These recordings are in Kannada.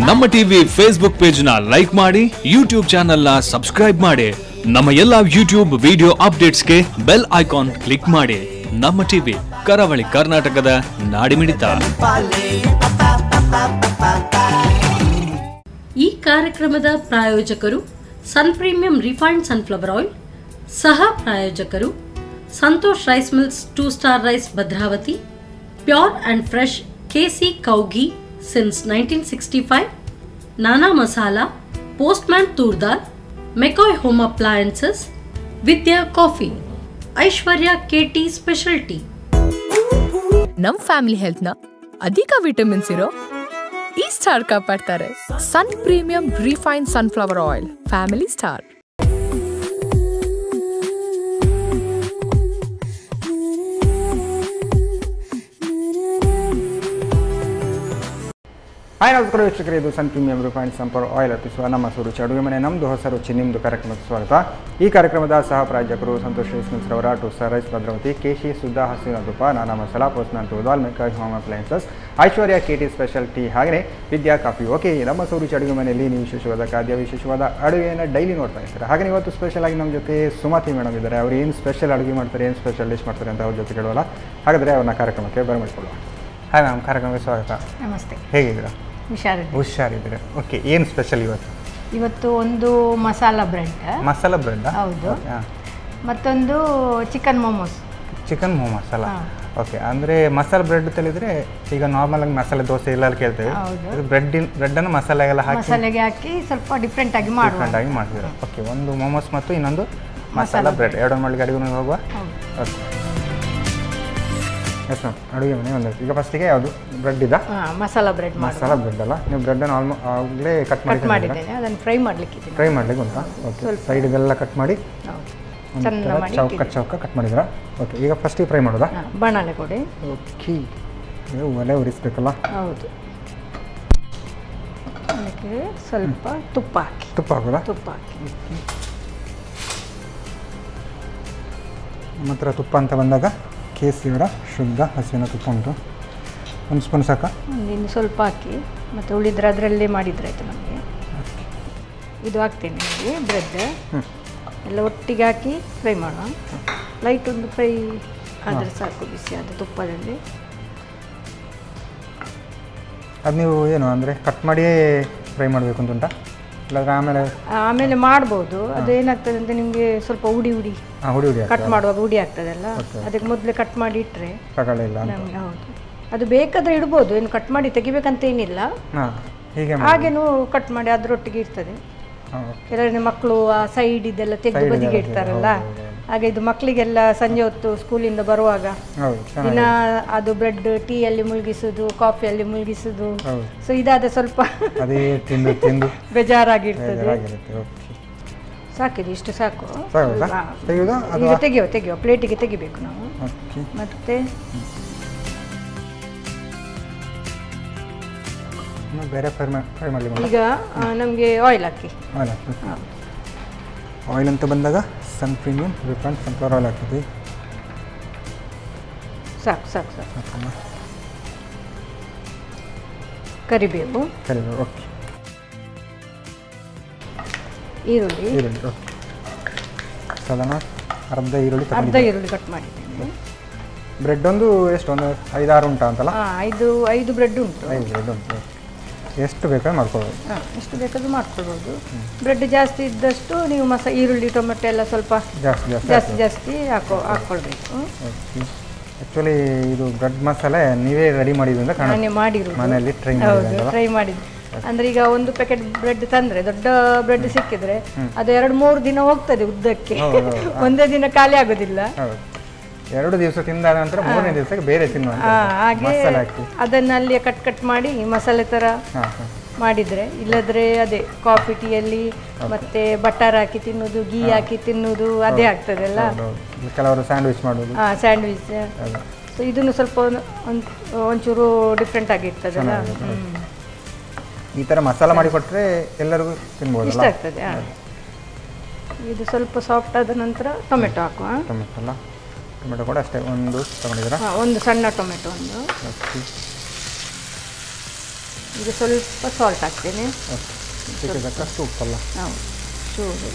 ನಮ್ಮ ಟಿವಿ ಫೇಸ್ಬುಕ್ ಪೇಜ್ ನ ಲೈಕ್ ಮಾಡಿ, ಯೂಟ್ಯೂಬ್ ಚಾನೆಲ್ ನ ಸಬ್ಸ್ಕ್ರೈಬ್ ಮಾಡಿ. ನಮ್ಮ ಎಲ್ಲಾ ಯೂಟ್ಯೂಬ್ ವಿಡಿಯೋ ಅಪ್ಡೇಟ್ಸ್ಗೆ ಬೆಲ್ ಐಕಾನ್ ಕ್ಲಿಕ್ ಮಾಡಿ. ನಮ್ಮ ಟಿವಿ ಕರಾವಳಿ ಕರ್ನಾಟಕದ ನಾಡಿಮಿಡಿತ. ಈ ಕಾರ್ಯಕ್ರಮದ ಪ್ರಾಯೋಜಕರು Sun premium refined sunflower oil, ಸಹ ಪ್ರಾಯೋಜಕರು Santosh rice mills 2 star rice Bhadravati, pure and fresh KC cow ghee since 1965, Nana masala, postman toor dal, McCoy home appliances, Vidya coffee, Aishwarya KT special tea. ನಮ್ ಫ್ಯಾಮಿಲಿ ಹೆಲ್ತ್ ನ ಅಧಿಕ ವಿಟಮಿನ್ಸ್ ಇರೋ ಈ ಸ್ಟಾರ್ ಕಾಪಾಡ್ತಾರೆ. Sun premium refined sunflower oil, family star. Hi ನಮಸ್ಕಾರ ವೀಕ್ಷಕರೇ, ಇದು ಸನ್ ಪ್ರೀಮಿಯಂ ರಿಫೈನ್ಡ್ ಸನ್ಫ್ಲವರ್ ಆಯಿಲ್ ಅರ್ಪಿಸುವ ನಮ್ಮ ಸುರುಚಿ ಅಡುಗೆ ಮನೆ, ನಮ್ಮದು ಹೊಸ ರುಚಿ ನಿಮ್ಮದು ಕಾರ್ಯಕ್ರಮಕ್ಕೆ ಸ್ವಾಗತ. ಈ ಕಾರ್ಯಕ್ರಮದ ಸಹ ಪ್ರಾಯೋಜಕರು ಸಂತೋಷ್ ರೈಸ್ ಮಿಲ್ಸ್ ರವರ 2 ಸ್ಟಾರ್ ರೈಸ್ ಭದ್ರಾವತಿ, ಕೇಶಿ ಶುದ್ಧ ಹಸಿರು ತುಪ್ಪ, Nana masala, postman toor dal, McCoy home appliances, Aishwarya KT special tea, ಹಾಗೆಯೇ ವಿದ್ಯಾ ಕಾಫಿ. ಓಕೆ, ನಮ್ಮ ಸುರುಚಿ ಅಡುಗೆ ಮನೆಯಲ್ಲಿ ನೀವು ವಿಶೇಷವಾದ ಖಾದ್ಯ, ವಿಶೇಷವಾದ ಅಡುಗೆಯನ್ನು ಡೈಲಿ ನೋಡ್ತಾ ಇರ್ತಾರೆ. ಹಾಗೆ ಇವತ್ತು ಸ್ಪೆಷಲ್ ಆಗಿ ನಮ್ಮ ಜೊತೆ ಸುಮತಿ ಮೇಡಮ್ ಇದ್ದಾರೆ. ಅವ್ರು ಏನು ಸ್ಪೆಷಲ್ ಅಡುಗೆ ಮಾಡ್ತಾರೆ, ಏನು ಸ್ಪೆಷಲ್ ಡಿಶ್ ಮಾಡ್ತಾರೆ ಅಂತ ಅವ್ರ ಜೊತೆ ಕೇಳೋಲ್ಲ. ಹಾಗಾದರೆ ಅವ್ರನ್ನ ಕಾರ್ಯಕ್ರಮಕ್ಕೆ ಬರಮಾಡಿಕೊಳ್ಳುವ. ಹಾಯ್ ಮ್ಯಾಮ್, ಕಾರ್ಯಕ್ರಮಕ್ಕೆ ಸ್ವಾಗತ. ನಮಸ್ತೆ. ಹೇಗಿದ್ದೀರಾ? ಹುಷಾರಿದ್ದೀರಾ? ಓಕೆ, ಏನು ಸ್ಪೆಷಲ್ ಇವತ್ತು? ಇವತ್ತು ಒಂದು ಮಸಾಲಾ ಬ್ರೆಡ್. ಮಸಾಲಾ ಬ್ರೆಡ್? ಹೌದು. ಮತ್ತೊಂದು ಚಿಕನ್ ಮೋಮೋಸ್. ಚಿಕನ್ ಮೋಮೋಸ್ ಅಲ್ಲ? ಓಕೆ, ಅಂದರೆ ಮಸಾಲೆ ಬ್ರೆಡ್ ತಿಳಿದ್ರೆ ಈಗ ನಾರ್ಮಲ್ ಆಗಿ ಮಸಾಲೆ ದೋಸೆ ಎಲ್ಲ ಕೇಳ್ತೇವೆ. ಬ್ರೆಡ್ಡನ್ನು ಮಸಾಲೆಗೆಲ್ಲ ಹಾಕಿ ಮಸಾಲೆಗೆ ಹಾಕಿ ಸ್ವಲ್ಪ ಡಿಫ್ರೆಂಟ್ ಆಗಿ ಮಾಡ್ತೀರಾ? ಓಕೆ, ಒಂದು ಮೋಮೋಸ್ ಮತ್ತು ಇನ್ನೊಂದು ಮಸಾಲಾ ಬ್ರೆಡ್, ಎರಡು ಮಾಡ್ಲಿಕ್ಕೆ ಅಡುಗೆ ಮನೆಗೆ ಹೋಗುವ. ಓಕೆ, ಎಸ್ ಮ್ಯಾಮ್, ಅಡುಗೆ ಮನೆ ಒಂದು. ಈಗ ಫಸ್ಟಿಗೆ ಯಾವುದು ಬ್ರೆಡ್ ಇದೆ? ಮಸಾಲಾ ಬ್ರೆಡ್. ಮಸಾಲಾ ಬ್ರೆಡ್ ಅಲ್ಲ, ನೀವು ಬ್ರೆಡ್ಡನ್ನು ಆಗಲೇ ಕಟ್ ಮಾಡಿದ್ದೇನೆ, ಅದನ್ನು ಫ್ರೈ ಮಾಡಲಿಕ್ಕೆ ಉಂಟಾ? ಓಕೆ, ಸೈಡಿಗೆಲ್ಲ ಕಟ್ ಮಾಡಿ ಚೌಕ ಕಟ್ ಮಾಡಿದ್ರಾ? ಓಕೆ, ಈಗ ಫಸ್ಟಿಗೆ ಫ್ರೈ ಮಾಡೋದಾ? ಬಾಣಲೆ ಕೊಡಿ. ಓಕೆ, ಒಲೆ ಉರಿಸ್ಬೇಕಲ್ಲ? ಹೌದು. ಅದಕ್ಕೆ ಸ್ವಲ್ಪ ತುಪ್ಪ ಹಾಕೋದಾ? ತುಪ್ಪ ಹಾಕಿ. ನಮ್ಮ ಹತ್ರ ತುಪ್ಪ ಅಂತ ಬಂದಾಗ ಕೇಸರಿಯವರ ಶುದ್ಧ ಹಸಿವಿನ ತುಪ್ಪ ಉಂಟು, ಒಂದು ಸ್ಪೂನ್ ಸಾಕಾ? ಇನ್ನು ಸ್ವಲ್ಪ ಹಾಕಿ, ಮತ್ತು ಉಳಿದ್ರೆ ಅದರಲ್ಲೇ ಮಾಡಿದ್ರಾಯ್ತು ನಮಗೆ. ಇದು ಹಾಕ್ತೇನೆ ನೋಡಿ, ಬ್ರೆಡ್ ಎಲ್ಲ ಒಟ್ಟಿಗೆ ಹಾಕಿ ಫ್ರೈ ಮಾಡೋಣ. ಲೈಟ್ ಒಂದು ಫ್ರೈ ಆದರೆ ಸಾಕು, ಬಿಸಿ ಆದ ತುಪ್ಪದಲ್ಲಿ. ಅದು ನೀವು ಏನು ಅಂದರೆ ಕಟ್ ಮಾಡಿಯೇ ಫ್ರೈ ಮಾಡಬೇಕು ಅಂತ ಉಂಟಾ, ಇಲ್ಲಾಂದರೆ ಆಮೇಲೆ ಮಾಡ್ಬೋದು? ಅದು ಏನಾಗ್ತದೆ ಅಂತ ನಿಮಗೆ ಸ್ವಲ್ಪ ಹುಡಿ ಕಟ್ ಮಾಡುವಾಗ ಹುಡಿ ಆಗ್ತದಲ್ಲ, ಅದಕ್ಕೆ ಮೊದಲೇ ಕಟ್ ಮಾಡಿ ಇಟ್ಟರೆ ನಮಗೆ. ಹೌದು, ಅದು ಬೇಕಾದರೆ ಇಡ್ಬೋದು, ಏನು ಕಟ್ ಮಾಡಿ ತೆಗಿಬೇಕಂತ ಏನಿಲ್ಲ, ಹಾಗೇನು ಕಟ್ ಮಾಡಿ ಅದರೊಟ್ಟಿಗೆ ಇರ್ತದೆ. ಕೆಲವೊಂದು ಮಕ್ಕಳು ಆ ಸೈಡ್ ಇದೆಲ್ಲ ತೆಗೆದು ಬದಿಗೆ ಇಡ್ತಾರಲ್ಲ, ಹಾಗೆ ಇದು ಮಕ್ಕಳಿಗೆಲ್ಲ ಸಂಜೆ ಹೊತ್ತು ಸ್ಕೂಲಿಂದ ಬರುವಾಗ ದಿನ ಅದು ಬ್ರೆಡ್ ಟೀಯಲ್ಲಿ ಮುಳುಗಿಸುದು, ಕಾಫಿಯಲ್ಲಿ ಮುಳುಗಿಸುದು. ಸೊ ಇದಾದ ಸ್ವಲ್ಪ ಬೇಜಾರಾಗಿರ್ತದೆ. ಸಾಕಿದೆ, ಇಷ್ಟು ಸಾಕು. ಈಗ ತೆಗೆಯುವ ಪ್ಲೇಟಿಗೆ ತೆಗಿಬೇಕು ನಾವು. ಮತ್ತೆ ಬೇರೆ ಫ್ರೈ ಮಾಡಲಿ. ಈಗ ನಮಗೆ ಆಯಿಲ್ ಹಾಕಿ. ಆಯಿಲ್ ಅಂತ ಬಂದಾಗ ಸನ್ ಪ್ರೀಮಿಯಂ ರಿಫೈನ್ಡ್ ಸನ್ಫ್ಲವರ್ ಆಯಿಲ್ ಹಾಕ್ತೀವಿ. ಸಾಕು. ಕರಿಬೇವು. ಓಕೆ. ಈರುಳ್ಳಿ. ಓಕೆ, ಸಾಧಾರಣ ಅರ್ಧ ಈರುಳ್ಳಿ ಕಟ್ ಮಾಡಿದ್ದೇನೆ. ಬ್ರೆಡ್ ಒಂದು ಎಷ್ಟು, ಒಂದು 5-6 ಉಂಟಾ ಅಂತಲ್ಲ? 5 ಬ್ರೆಡ್ ಉಂಟು. 5 ಬ್ರೆಡ್ ಉಂಟು. ಎಷ್ಟು ಬೇಕಾದ್ರೂ ಮಾಡ್ಕೊಳ್ಬೋದು? ಎಷ್ಟು ಬೇಕಾದ್ರೂ ಮಾಡ್ಕೊಳ್ಬೋದು. ಬ್ರೆಡ್ ಜಾಸ್ತಿ ಇದ್ದಷ್ಟು ನೀವು ಈರುಳ್ಳಿ ಟೊಮೆಟೊ ಎಲ್ಲ ಸ್ವಲ್ಪ ಜಾಸ್ತಿ ಹಾಕ್ಕೊಳ್ಬೇಕು. ಆ್ಯಕ್ಚುಲಿ ಇದು ಬ್ರೆಡ್ ಮಸಾಲೆ ನೀವೇ ರೆಡಿ ಮಾಡಿದ್ರಿಂದ ಮನೆಯಲ್ಲಿ ಟ್ರೈ ಮಾಡಿದ್ದು. ಅಂದ್ರೆ ಈಗ ಒಂದು ಪ್ಯಾಕೆಟ್ ಬ್ರೆಡ್ ತಂದ್ರೆ, ದೊಡ್ಡ ಬ್ರೆಡ್ ಸಿಕ್ಕಿದ್ರೆ ಅದು 2-3 ದಿನ ಹೋಗ್ತದೆ ಉದ್ದಕ್ಕೆ, ಒಂದೇ ದಿನ ಖಾಲಿ ಆಗೋದಿಲ್ಲ. 2 ದಿವಸ ತಿಂದ ನಂತರ 3ನೇ ದಿವಸಕ್ಕೆ ಬೇರೆ ತಿನ್ನುವಂತ ಹಾಗೆ ಅದನ್ನ ಅಲ್ಲಿ ಕಟ್ ಮಾಡಿ ಮಸಾಲೆ ತರ ಮಾಡಿದ್ರೆ. ಇಲ್ಲದ್ರೆ ಅದೇ ಕಾಫಿ ಟೀಯಲ್ಲಿ ಮತ್ತೆ ಬಟರ್ ಹಾಕಿ ತಿನ್ನೋದು, ಗೀ ಹಾಕಿ ತಿನ್ನೋದು ಅದೇ ಆಗ್ತದಲ್ಲ. ಕೆಲವರು ಸ್ಯಾಂಡ್ವಿಚ್ ಮಾಡೋದು. ಸ್ಯಾಂಡ್ವಿಚ್. ಸೊ ಇದನ್ನು ಸ್ವಲ್ಪ ಒಂಚೂರು ಡಿಫ್ರೆಂಟ್ ಆಗಿರ್ತದಲ್ಲ. ಈ ಥರ ಮಸಾಲ ಮಾಡಿ ಕೊಟ್ಟರೆ ಎಲ್ಲರಿಗೂ ತಿನ್ಬೋದು, ಇಷ್ಟ ಆಗ್ತದೆ. ಇದು ಸ್ವಲ್ಪ ಸಾಫ್ಟ್ ಆದ ನಂತರ ಟೊಮೆಟೊ ಹಾಕುವ. ಟೊಮೆಟೊ ಕೂಡ ಅಷ್ಟೇ ಒಂದು ತಗೊಂಡಿದ್ದೀರಾ? ಒಂದು ಸಣ್ಣ ಟೊಮೆಟೊ ಒಂದು. ಈಗ ಸ್ವಲ್ಪ ಸಾಲ್ಟ್ ಹಾಕ್ತೇನೆ. ತಕ್ಕಷ್ಟು ಉಪ್ಪಲ್ಲ. ಹೌದು, ಚೂರು.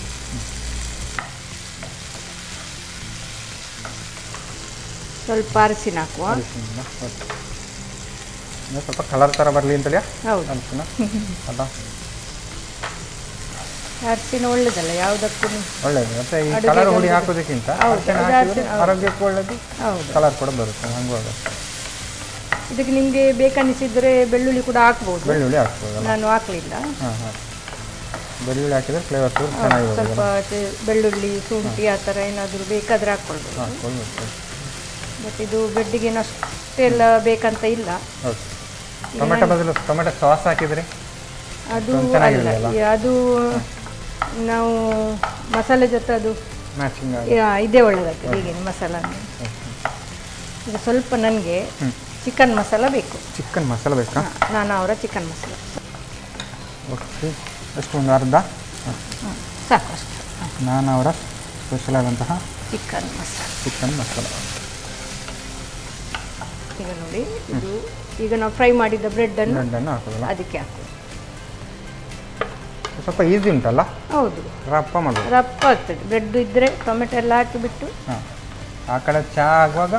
ಸ್ವಲ್ಪ ಅರಿಶಿನ ಹಾಕುವ. ಸ್ವಲ್ಪ ಕಲರ್ ಥರ ಬರಲಿ ಅಂತೇಳಿ. ಹೌದು, ಅರಿಶಿನ ಅಲ್ಲ, ಅರಿಶಿನ ಒಳ್ಳೇದಲ್ಲ ಯಾವುದಕ್ಕೂ. ಒಳ್ಳೇದು. ಮತ್ತೆ ಈ ಕಲರ್ ಹುಡಿ ಹಾಕೋದಕ್ಕಿಂತ ಆರೋಗ್ಯಕ್ಕೂ ಒಳ್ಳೇದು. ಹೌದು, ಕಲರ್ ಕೂಡ ಬರುತ್ತೆ. ಹಂಗೂ ಇದಕ್ಕೆ ನಿಮಗೆ ಬೇಕನ್ನಿಸಿದ್ರೆ ಬೆಳ್ಳುಳ್ಳಿ ಕೂಡ ಹಾಕ್ಬೋದು. ಬೆಳ್ಳುಳ್ಳಿ ಹಾಕ್ಬೋದು, ನಾನು ಹಾಕಲಿಲ್ಲ. ಬೆಳ್ಳುಳ್ಳಿ ಹಾಕಿದ್ರೆ ಫ್ಲೇವರ್ ಚೆನ್ನಾಗಿ ಸ್ವಲ್ಪ ಬೆಳ್ಳುಳ್ಳಿ, ಶುಂಠಿ ಆ ಥರ ಏನಾದರೂ ಬೇಕಾದರೆ ಹಾಕ್ಕೊಳ್ಬೋದು. ಬಟ್ ಇದು ಬ್ರೆಡ್ಡಿಗೆ ಅಷ್ಟೆಲ್ಲ ಬೇಕಂತ ಇಲ್ಲ. ಟೊಮೆಟೊ ಬದಲು ಟೊಮೆಟೊ ಸಾಸ್ ಹಾಕಿದರೆ ಅದು ಅದು ನಾವು ಮಸಾಲೆ ಜೊತೆ ಅದು ಇದೇ ಒಳ್ಳೆದಾಗ್ತದೆ. ಹೀಗೆ ಮಸಾಲ ಈಗ ಸ್ವಲ್ಪ ನನಗೆ ಚಿಕನ್ ಮಸಾಲ ಬೇಕು. ಚಿಕನ್ ಮಸಾಲ ಬೇಕಾ? ನಾನು ಅವರ ಚಿಕನ್ ಮಸಾಲ. ಓಕೆ, ಎಷ್ಟು ಒಂದು ಅರ್ಧ ಸಾಕು ಅಷ್ಟು. ನಾನು ಅವರ ಸ್ಪೆಷಲ್ ಆದಂತಹ ಚಿಕನ್ ಮಸಾಲ. ಈಗ ನೋಡಿ, ಇದು ಈಗ ನಾವು ಫ್ರೈ ಮಾಡಿದ ಬ್ರೆಡ್ಡನ್ನು ಹಾಕೋದಲ್ಲ, ಅದಕ್ಕೆ ಹಾಕೋದು. ಸ್ವಲ್ಪ ಈಸಿ ಉಂಟಲ್ಲ? ಹೌದು, ರಪ್ಪ ಮಾಡೋದು. ರಪ್ಪ ಆಗ್ತದೆ. ಬ್ರೆಡ್ ಇದ್ದರೆ ಟೊಮೆಟೊ ಎಲ್ಲ ಹಾಕಿಬಿಟ್ಟು ಆ ಕಡೆ ಚಹಾ ಆಗುವಾಗ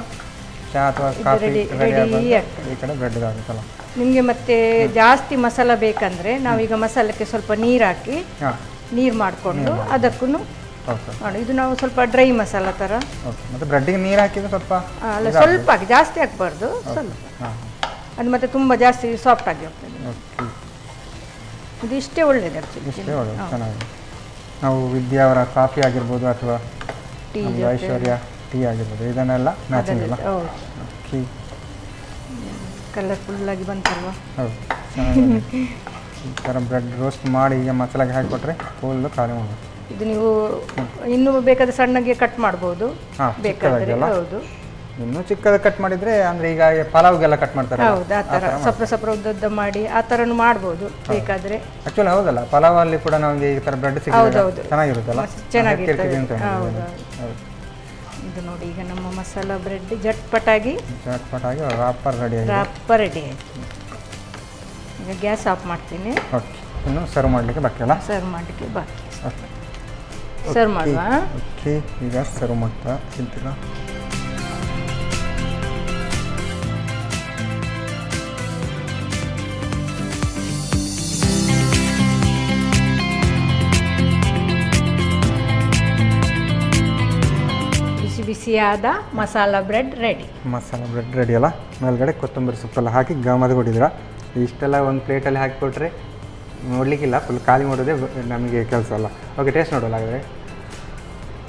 ಚಹಾ ಅಥವಾ ಕಾಫಿ ರೆಡಿ ಆಗ್ತದೆ, ಈ ಕಡೆ ಬ್ರೆಡ್ ಆಗುತ್ತಲ್ಲ. ನಿಮಗೆ ಮತ್ತೆ ಜಾಸ್ತಿ ಮಸಾಲ ಬೇಕಂದರೆ ನಾವೀಗ ಮಸಾಲಕ್ಕೆ ಸ್ವಲ್ಪ ನೀರು ಹಾಕಿ ನೀರು ಮಾಡಿಕೊಂಡು ಅದಕ್ಕೂ ಮಾಡಿ. ಇದು ನಾವು ಸ್ವಲ್ಪ ಡ್ರೈ ಮಸಾಲ ಥರ. ಮತ್ತು ಬ್ರೆಡ್ಡಿಗೆ ನೀರು ಹಾಕಿದ್ರೆ ಸ್ವಲ್ಪ ಅಲ್ಲ, ಸ್ವಲ್ಪ ಹಾಕಿ, ಜಾಸ್ತಿ ಹಾಕಬಾರ್ದು, ಸ್ವಲ್ಪ. ಅದು ಮತ್ತೆ ತುಂಬ ಜಾಸ್ತಿ ಸಾಫ್ಟ್ ಆಗಿ ಹೋಗ್ತದೆ. ಇದು ಇಷ್ಟೇ ಒಳ್ಳೇದು ಆ್ಯಕ್ಚುಲಿ. ಇಷ್ಟೇ ಒಳ್ಳೆಯದು, ಚೆನ್ನಾಗಿದೆ. ನಾವು ವಿದ್ಯಾ ಅವರ ಕಾಫಿ ಆಗಿರ್ಬೋದು ಅಥವಾ ಐಶ್ವರ್ಯ ಟೀ ಆಗಿರ್ಬೋದು, ಇದನ್ನೆಲ್ಲ ಮ್ಯಾಚಿಂಗ್ ಅಲ್ಲ. ಓಕೆ, ಕಲರ್ಫುಲ್ಲಾಗಿ ಬಂತಲ್ವ? ಹೌದು, ಚೆನ್ನಾಗಿದೆ. ಈ ಥರ ಬ್ರೆಡ್ ರೋಸ್ಟ್ ಮಾಡಿ ಈಗ ಮಸಾಲೆಗೆ ಹಾಕಿಕೊಟ್ರೆ ಫುಲ್ಲು ಖಾಲಿ ಮಾಡೋದು. ಇದು ನೀವು ಇನ್ನೂ ಬೇಕಾದ್ರೆ ಸಣ್ಣಗೆ ಕಟ್ ಮಾಡ್ಬೋದು ಬೇಕಾದರೆ. ಹೌದು, ಇನ್ನೂ ಚಿಕ್ಕದ ಕಟ್ ಮಾಡಿದರೆ ಅಂದರೆ ಈಗ ಪಲಾವ್ಗೆಲ್ಲ ಕಟ್ ಮಾಡ್ತಾರೆ. ಹೌದು, ಆ ಥರ ಸಪ್ರ ಉದ್ದ ಮಾಡಿ ಆ ಥರನೂ ಮಾಡ್ಬೋದು ಬೇಕಾದರೆ. ಆ್ಯಕ್ಚುಲಿ ಹೌದಲ್ಲ, ಪಲಾವಲ್ಲಿ ಕೂಡ ನಮಗೆ ಈ ಥರ ಬ್ರೆಡ್ ಸಿಕ್ಕಿದ್ರೆ ಚೆನ್ನಾಗಿರುತ್ತಲ್ಲ. ಚೆನ್ನಾಗಿರ್ತದೆ. ಹೌದು, ಇದು ನೋಡಿ, ಈಗ ನಮ್ಮ ಮಸಾಲ ಬ್ರೆಡ್ ಜಟ್ಪಟಾಗಿ ರಾಪರ್ ರೆಡಿ ಆಯಿತು. ಈಗ ಗ್ಯಾಸ್ ಆಫ್ ಮಾಡ್ತೀನಿ. ಓಕೆ, ಇನ್ನು ಸರ್ವ್ ಮಾಡಲಿಕ್ಕೆ ಬಾಕಿ ಅಲ್ಲ? ಸರ್ವ್ ಮಾಡಲಿಕ್ಕೆ ಬಾಕಿ. ಸರ್ವ್ ಮಾಡುವ. ಓಕೆ, ಈಗ ಸರ್ವ್ ಮಾಡ್ತಾ ತಿಂತೀರ. ಬಿಸಿಯಾದ masala bread ready. Masala bread ready ಅಲ್ಲ? ಮೇಲ್ಗಡೆ ಕೊತ್ತಂಬರಿ ಸೊಪ್ಪೆಲ್ಲ ಹಾಕಿ ಗಮದ ಕೊಟ್ಟಿದ್ದೀರಾ. ಇಷ್ಟೆಲ್ಲ ಒಂದು ಪ್ಲೇಟಲ್ಲಿ ಹಾಕಿಕೊಟ್ರೆ ನೋಡಲಿಕ್ಕಿಲ್ಲ, ಫುಲ್ ಖಾಲಿ ಮಾಡೋದೇ ನಮಗೆ ಕೆಲಸ ಅಲ್ಲ. ಓಕೆ, ಟೇಸ್ಟ್ ನೋಡೋಲ್ಲ ಹಾಗಾದರೆ.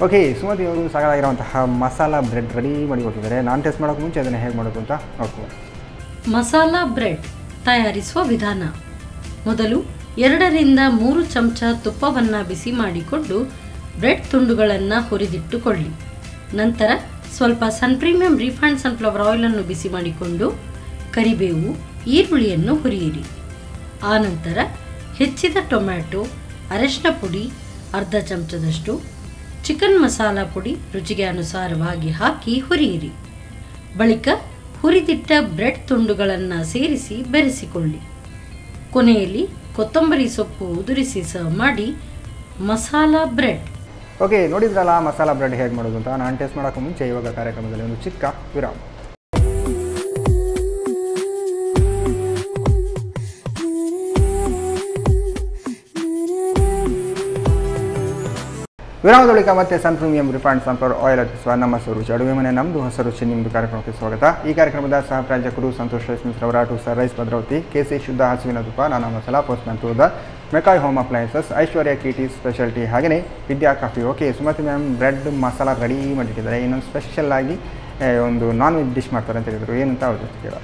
ಓಕೆ, ಸುಮತಿ ಅವರು ಸಾಕಾಗಿರುವಂತಹ ಮಸಾಲ ಬ್ರೆಡ್ ರೆಡಿ ಮಾಡಿ ಕೊಟ್ಟಿದ್ದಾರೆ. ನಾನು ಟೇಸ್ಟ್ ಮಾಡೋಕ್ಕೆ ಮುಂಚೆ ಅದನ್ನು ಹೇಗೆ ಮಾಡೋದು ಅಂತ ನೋಡ್ಬೋದು. ಮಸಾಲ ಬ್ರೆಡ್ ತಯಾರಿಸುವ ವಿಧಾನ: ಮೊದಲು 2 ರಿಂದ 3 ಚಮಚ ತುಪ್ಪವನ್ನು ಬಿಸಿ ಮಾಡಿಕೊಂಡು ಬ್ರೆಡ್ ತುಂಡುಗಳನ್ನು ಹುರಿದಿಟ್ಟುಕೊಳ್ಳಿ. ನಂತರ ಸ್ವಲ್ಪ ಸನ್ ಪ್ರೀಮಿಯಂ ರಿಫೈನ್ಡ್ ಸನ್ಫ್ಲವರ್ ಆಯಿಲನ್ನು ಬಿಸಿ ಮಾಡಿಕೊಂಡು ಕರಿಬೇವು, ಈರುಳ್ಳಿಯನ್ನು ಹುರಿಯಿರಿ. ಆನಂತರ ಹೆಚ್ಚಿದ ಟೊಮ್ಯಾಟೊ, ಅರಿಶಿನ ಪುಡಿ ಅರ್ಧ ಚಮಚದಷ್ಟು, ಚಿಕನ್ ಮಸಾಲ ಪುಡಿ ರುಚಿಗೆ ಅನುಸಾರವಾಗಿ ಹಾಕಿ ಹುರಿಯಿರಿ. ಬಳಿಕ ಹುರಿದಿಟ್ಟ ಬ್ರೆಡ್ ತುಂಡುಗಳನ್ನು ಸೇರಿಸಿ ಬೆರೆಸಿಕೊಳ್ಳಿ. ಕೊನೆಯಲ್ಲಿ ಕೊತ್ತಂಬರಿ ಸೊಪ್ಪು ಉದುರಿಸಿ ಸರ್ವ್ ಮಾಡಿ. ಮಸಾಲ ಬ್ರೆಡ್. ಓಕೆ, ನೋಡಿದ್ರಲ್ಲ ಮಸಾಲ ಬ್ರೆಡ್ ಹೇಗೆ ಮಾಡೋದು ಅಂತ. ನಾನು ಟೇಸ್ಟ್ ಮಾಡೋಕ್ಕೆ ಮುಂಚೆ ಇವಾಗ ಕಾರ್ಯಕ್ರಮದಲ್ಲಿ ಒಂದು ಚಿಕ್ಕ ವಿರಾಮ. ವಿರಾಮದ ಬಳಿಕ ಮತ್ತೆ ಸನ್ ಪ್ರೀಮಿಯಂ ರಿಫೈನ್ಡ್ ಸನ್ಫ್ಲವರ್ ಆಯಿಲ್ ಅರ್ಪಿಸುವ ನಮ್ಮ ರುಚಿ ಅಡುಗೆ ಮನೆ ನಮ್ಮದು ಹೊಸ ರುಚಿ ನಿಮ್ಮದು ಕಾರ್ಯಕ್ರಮಕ್ಕೆ ಸ್ವಾಗತ. ಈ ಕಾರ್ಯಕ್ರಮದ ಸಹ ಪ್ರಾಯೋಜಕರು ಸಂತೋಷ್ ರೈಸ್ ಮಿಲ್ಸ್ ರವರ, two star rice Bhadravati, KC ಶುದ್ಧ ಹಸುವಿನ ತುಪ್ಪ, ನಾನಾ ಮಸಾಲ, ಪೋಸ್ಟ್ಮ್ಯಾನ್ ತೂದ, McCoy home appliances, Aishwarya KT speciality, ಹಾಗೆಯೇ Vidya coffee. Okay, Sumati ma'am bread masala ready ಮಾಡಿಟ್ಟಿದ್ದಾರೆ. ಇನ್ನೊಂದು ಸ್ಪೆಷಲ್ ಆಗಿ ಒಂದು ನಾನ್ ವೆಜ್ ಡಿಶ್ ಮಾಡ್ತಾರೆ ಅಂತ ಹೇಳಿದರು. ಏನಂತ ಅವ್ರ ಜೊತೆ ಕೇಳ.